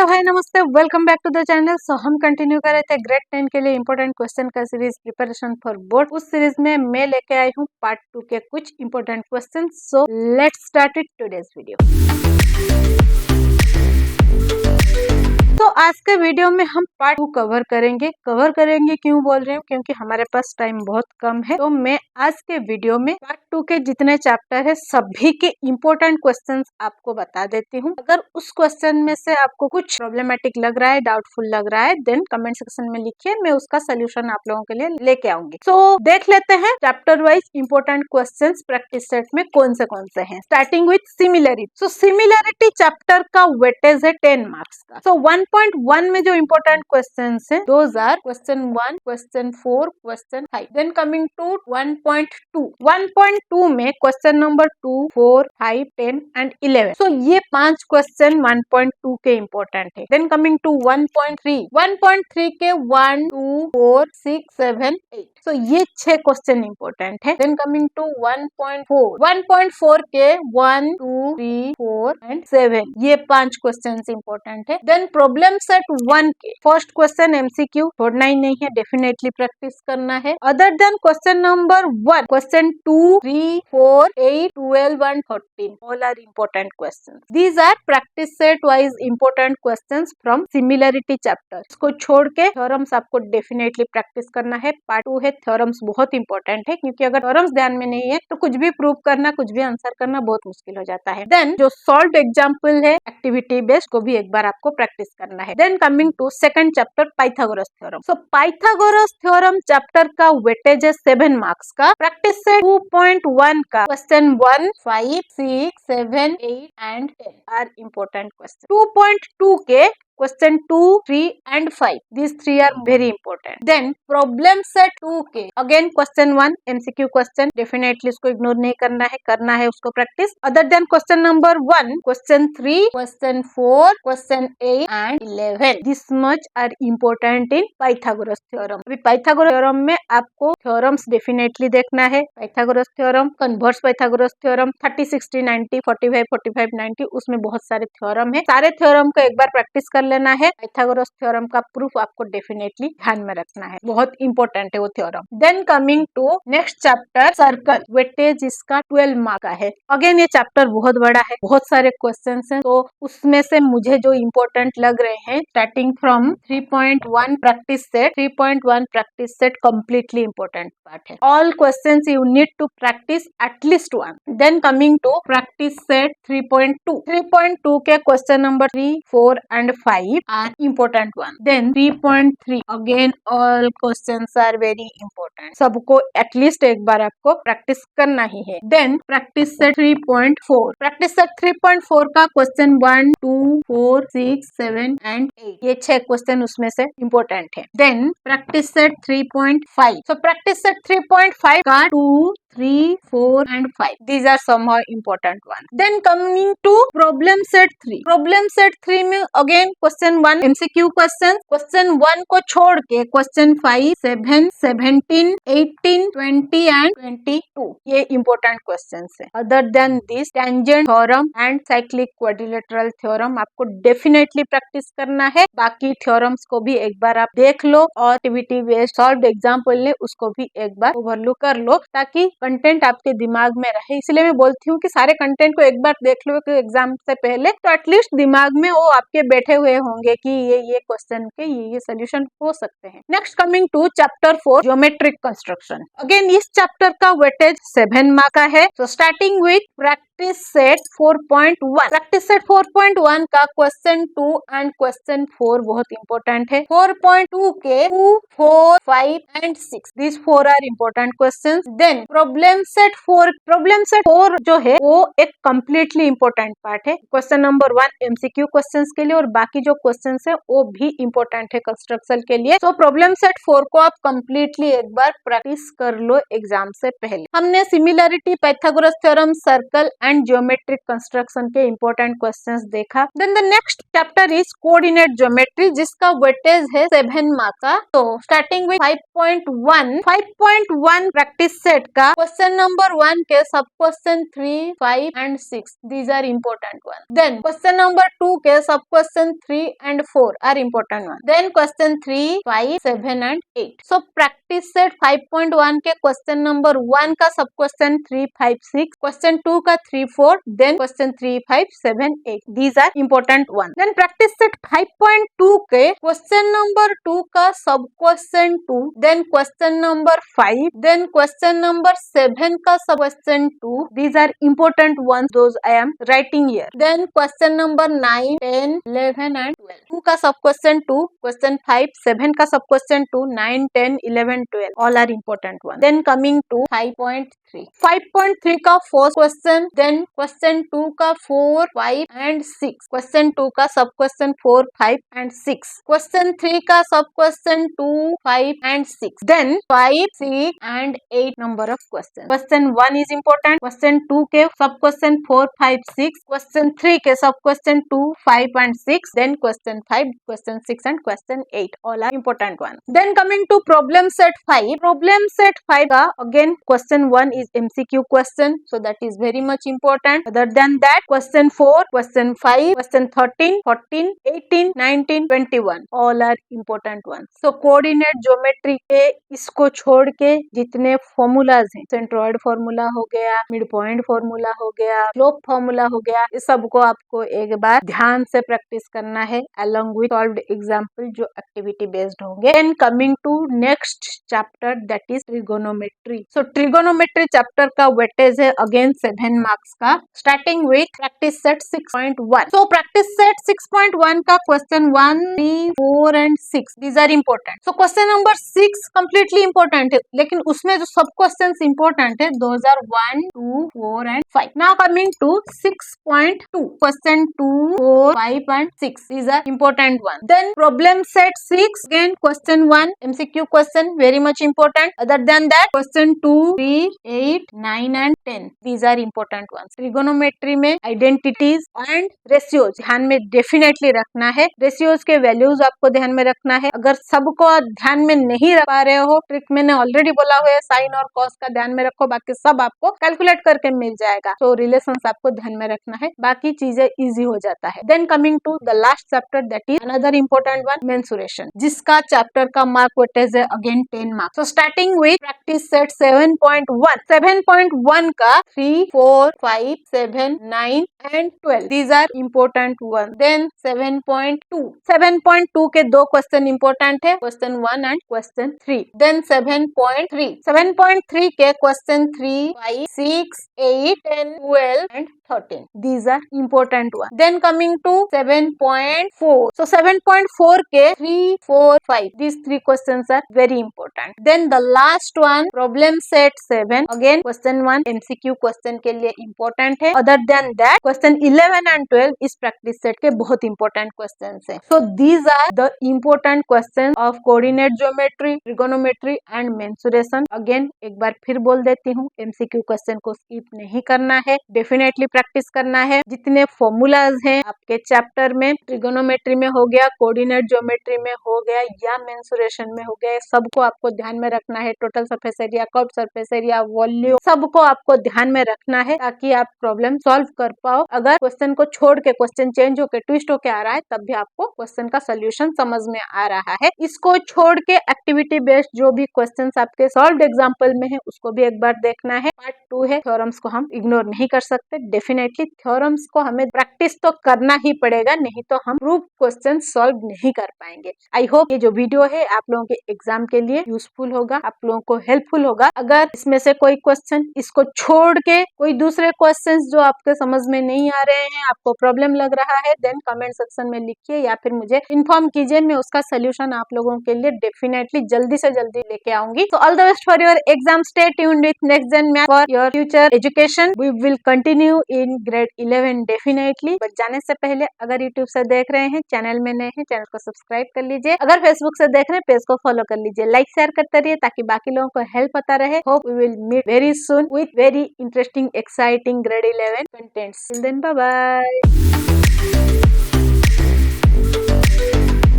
Hello hi नमस्ते, welcome back to the channel. So हम continue कर रहे थे ग्रेड 10 के लिए इंपॉर्टेंट क्वेश्चन का सीरीज प्रिपरेशन फॉर बोर्ड। उस सीरीज में मैं लेके आई हूँ पार्ट 2 के कुछ important question. So let's start it today's video. तो आज के वीडियो में हम पार्ट 2 कवर करेंगे। क्यों बोल रही हूँ, क्योंकि हमारे पास टाइम बहुत कम है। तो मैं आज के वीडियो में पार्ट 2 के जितने चैप्टर है सभी के इम्पोर्टेंट क्वेश्चंस आपको बता देती हूँ। अगर उस क्वेश्चन में से आपको कुछ प्रॉब्लमेटिक लग रहा है, डाउटफुल लग रहा है, देन कमेंट सेक्शन में लिखिए, मैं उसका सोल्यूशन आप लोगों के लिए लेके आऊंगी। सो देख लेते हैं chapter wise important question practice set में कौन से हैं। Starting with similarity. So similarity chapter का वेटेज है 10 मार्क्स का। सो 1.1 में जो इम्पोर्टेंट क्वेश्चंस हैं those are question 1, question 4, question 5। Then coming to 1.2। 1.2 में क्वेश्चन नंबर 2, 4, 5, 10 एंड 11। सो ये 5 क्वेश्चन 1.2 के इम्पोर्टेंट है। Then coming to 1.3। 1.3 के 1, 2, 4, 6, 7, 8। सो ये 6 क्वेश्चन इम्पोर्टेंट है। Then coming to 1.4। 1.4 के 1, 2, 3, 4 एंड 7। ये 5 क्वेश्चन इम्पोर्टेंट है। देन प्रॉब्लम सेट 1 के फर्स्ट क्वेश्चन एमसीक्यू छोड़ना ही नहीं है, डेफिनेटली प्रैक्टिस करना है। Other than question number 1, question 2, 3, 4, 8, 12 and 13 all are important question. These are practice set wise important question from similarity chapter. इसको छोड़ के थ्योरम्स आपको डेफिनेटली प्रैक्टिस करना है। पार्ट 2 है, थ्योरम्स बहुत इंपॉर्टेंट है, क्योंकि अगर थ्योरम्स ध्यान में नहीं है तो कुछ भी प्रूव करना, कुछ भी आंसर करना बहुत मुश्किल हो जाता है। देन जो सॉल्व एग्जाम्पल है एक्टिविटी बेस्ड को भी एक बार आपको प्रैक्टिस करना है। Then coming to second chapter Pythagoras theorem. So Pythagoras theorem chapter का वेटेज है 7 मार्क्स का। प्रैक्टिस सेट 2.1 का question 1, 5, 6, 7, 8 and 10 are important question. 2.2 के question 2, 3 and 5 these 3 are very important. Then problem set 2 के again question 1 MCQ question, definitely उसको ignore नहीं करना है उसको practice. Other than question number 1, question 3, question 4, question 8 and 11 this much are important in Pythagoras theorem. अभी Pythagoras theorem में आपको theorems definitely देखना है। Pythagoras theorem, converse Pythagoras theorem, 30, 60, 90, 45, 45, 90 उसमें बहुत सारे थ्योरम है। सारे थ्योरम को एक बार प्रैक्टिस कर लेना है। पाइथागोरस थ्योरम का प्रूफ आपको डेफिनेटली ध्यान में रखना है, बहुत इंपॉर्टेंट है वो theorem. Then coming to next chapter circle, weightage इसका 12 मार्क का है। अगेन ये चैप्टर बहुत बड़ा है, बहुत सारे क्वेश्चंस हैं, तो उसमें से मुझे जो इम्पोर्टेंट लग रहे हैं starting from 3.1 practice set. 3.1 practice set completely important part है। All questions you need to practice at least 1। Then coming to practice set 3.2। 3.2 के question number 3, 4 and 5 are important one. Then 3.3 again all questions are very important. सबको at least एक बार आपको practice करना ही है। Then practice set 3.4। Practice set 3.4 का question 1, 2, 4, 6, 7 and 8 ये 6 क्वेश्चन उसमें से इम्पोर्टेंट है। Then practice set 3.5। So practice set 3.5 का 2, 3, 4 and 5 these are somehow important one. Then coming to problem set 3. Problem set 3 में again question 1 MCQ question. Question 1 को छोड़ के क्वेश्चन 5, 7, 17, 18, 20 एंड 22 ये इम्पोर्टेंट क्वेश्चंस है। Other then this tangent theorem and cyclic quadrilateral theorem आपको definitely practice करना है। बाकी थ्योरम्स को भी एक बार आप देख लो और एक्टिविटी बेस्ड सॉल्व एग्जाम्पल ले उसको भी एक बार ओवरलुक कर लो, ताकि कंटेंट आपके दिमाग में रहे। इसलिए मैं बोलती हूँ कि सारे कंटेंट को एक बार देख लो एग्जाम से पहले, तो एटलीस्ट दिमाग में वो आपके बैठे हुए होंगे कि ये क्वेश्चन के ये सोल्यूशन हो सकते हैं। Next coming to chapter 4 geometric construction. Again इस चैप्टर का वेटेज 7 मार्क का है। तो starting with practice set 4.1। Practice set 4.1 का क्वेश्चन 2 एंड क्वेश्चन 4 बहुत इंपॉर्टेंट है। 4.2 के 2, 4, 5 and 6 these 4 are important question. Then problem set 4 जो है वो एक कम्प्लीटली इम्पोर्टेंट पार्ट है। क्वेश्चन नंबर 1 एमसीक्यू क्वेश्चंस के लिए और बाकी जो क्वेश्चंस है वो भी इम्पोर्टेंट है कंस्ट्रक्शन के लिए। तो प्रॉब्लम सेट 4 को आप कम्प्लीटली एक बार प्रैक्टिस कर लो एग्जाम से पहले। हमने similarity, Pythagoras theorem, circle and geometric construction के इम्पोर्टेंट क्वेश्चंस देखा। Then the next chapter is coordinate geometry, जिसका वेटेज है 7 मार्क्स का। तो स्टार्टिंग विद 5.1 प्रैक्टिस सेट का question 1, 2, 3, 4 and 5 practice set question number 1 के सब question 3, 5 and 6 these are important one. Then question number 2 के सब question 3 and 4 are important one. Then question 3, 5, 7 and 8. So practice set 5.1 के question number 1 का सब question 3, 5, 6, question 2 का 3, 4, then question 3, 5, 7, 8. These are important one. Then practice set 5.2 के question number 2 का सब question 2, then question number 5, then question number 7 का सब question 2. These are important ones. Those I am writing here. Then question number 9, 10, 11 and 12. 2 का सब question 2, question 5, 7 का सब question 2, 9, 10, 11, 12. All are important ones. Then coming to 5.3. 5.3 का first question, then question 2 का 4, 5 and 6. Question 2 का सब क्वेश्चन 4, 5 and 6. क्वेश्चन 3 का सब question 2, 5 and 6. Then 5, 6 and 8 number of questions. Question 1 is important. Question 2 के सब क्वेश्चन 4, 5, 6. Question 3 के सब question 2, 5 and 6. Then question 5, question 6 and question 8. All are important one. Then coming to problem set 5. Problem set 5 का again question 1 is MCQ question. So that is very much important. Other than that question 4, question 5, question 13, 14, 18, 19, 21. All are important ones. So coordinate geometry के इसको छोड़ के जितने formulas हैं, centroid formula हो गया, mid point formula हो गया, स्लोप फॉर्मूला हो गया, इस सबको आपको एक बार ध्यान से प्रैक्टिस करना है along with solved example जो एक्टिविटी बेस्ड होंगे. Then coming to next chapter that is trigonometry. So trigonometry chapter का वेटेज है अगेन 7 मार्क्स का, starting with practice set 6.1. So practice set 6.1 का question 1, 3, 4 and 6 these are important. So question number 6 completely important है, लेकिन उसमें जो सब questions important है those are 1, 2, 4 and 5. Now coming to 6.2. Question 2, 4, 5 and 6 these are important one. Then problem set 6 again question 1 MCQ question very much important. Other than that question 2, 3, 8, 9 and 10 these are important ones. Trigonometry में identities and ratios ध्यान में definitely रखना है. ratios के values आपको ध्यान में रखना है. अगर सबको ध्यान में नहीं रख पा रहे हो, ट्रिक मैंने ऑलरेडी बोला हुआ है, साइन और कॉस का ध्यान में रखो, बाकी सब आपको कैलकुलेट करके मिल जाएगा. तो रिलेशंस आपको ध्यान में रखना है, बाकी चीजें इजी हो जाता है. Then coming to the last chapter that is another important one, mensuration, जिसका चैप्टर का मार्क वेटेज है again 10 marks. So starting with practice set 7.1. 7.1 का 3, 4, 5, 7, 9 and 12 these are important one. Then 7.2. 7.2 के दो क्वेश्चन इंपॉर्टेंट है, क्वेश्चन 1 and क्वेश्चन 3. Then 7.3. 7.3 के question 3, 5, 6, 8, 10, 12 and 13 these are important one. Then coming to 7.4. So 7.4 के 3, 4, 5 these three questions are very important. Then the last one problem set 7 again question 1 MCQ question के लिए important है. Other than that question 11 and 12 इस practice set के बहुत important questions हैं. So these are the important questions of coordinate geometry, trigonometry and mensuration. Again एक बार फिर बोल देती हूँ, MCQ question को skip नहीं करना है, definitely प्रैक्टिस करना है. जितने फॉर्मूलाज हैं आपके चैप्टर में, ट्रिगोनोमेट्री में हो गया, कोऑर्डिनेट ज्योमेट्री में हो गया या मेंसुरेशन में हो गया, सबको आपको ध्यान में रखना है. Total surface area, curved surface area, volume, सबको आपको ध्यान में रखना है ताकि आप प्रॉब्लम सॉल्व कर पाओ. अगर क्वेश्चन को छोड़ के क्वेश्चन चेंज होकर ट्विस्ट होके आ रहा है तब भी आपको क्वेश्चन का सोल्यूशन समझ में आ रहा है. इसको छोड़ के एक्टिविटी बेस्ड जो भी क्वेश्चन आपके सॉल्व्ड एग्जाम्पल में है उसको भी एक बार देखना है. पार्ट 2 है, थ्योरम्स को हम इग्नोर नहीं कर सकते. डेफिनेटली थ्योरम्स को हमें प्रैक्टिस तो करना ही पड़ेगा, नहीं तो हम प्रूफ क्वेश्चन सॉल्व नहीं कर पाएंगे. आई होप ये जो वीडियो है आप लोगों के एग्जाम के लिए यूजफुल होगा, आप लोगों को हेल्पफुल होगा. अगर इसमें से कोई क्वेश्चन इसको छोड़ के कोई दूसरे क्वेश्चंस जो आपके समझ में नहीं आ रहे हैं, आपको प्रॉब्लम लग रहा है, देन कमेंट सेक्शन में लिखिए या फिर मुझे इन्फॉर्म कीजिए. मैं उसका सोल्यूशन आप लोगों के लिए डेफिनेटली जल्दी से जल्दी लेके आऊंगी. So all the best for your exam. Stay tuned with Next Gen Math for your future education. We will continue in grade 11 definitely. But जाने से पहले अगर YouTube से देख रहे हैं, चैनल में नए हैं, चैनल को सब्सक्राइब कर लीजिए. अगर Facebook से देख रहे हैं, पेज को फॉलो कर लीजिए. लाइक शेयर करते रहिए ताकि बाकी लोगों को हेल्प पता रहे. Hope we will meet very soon with very interesting, exciting grade 11 contents. Till then, bye bye.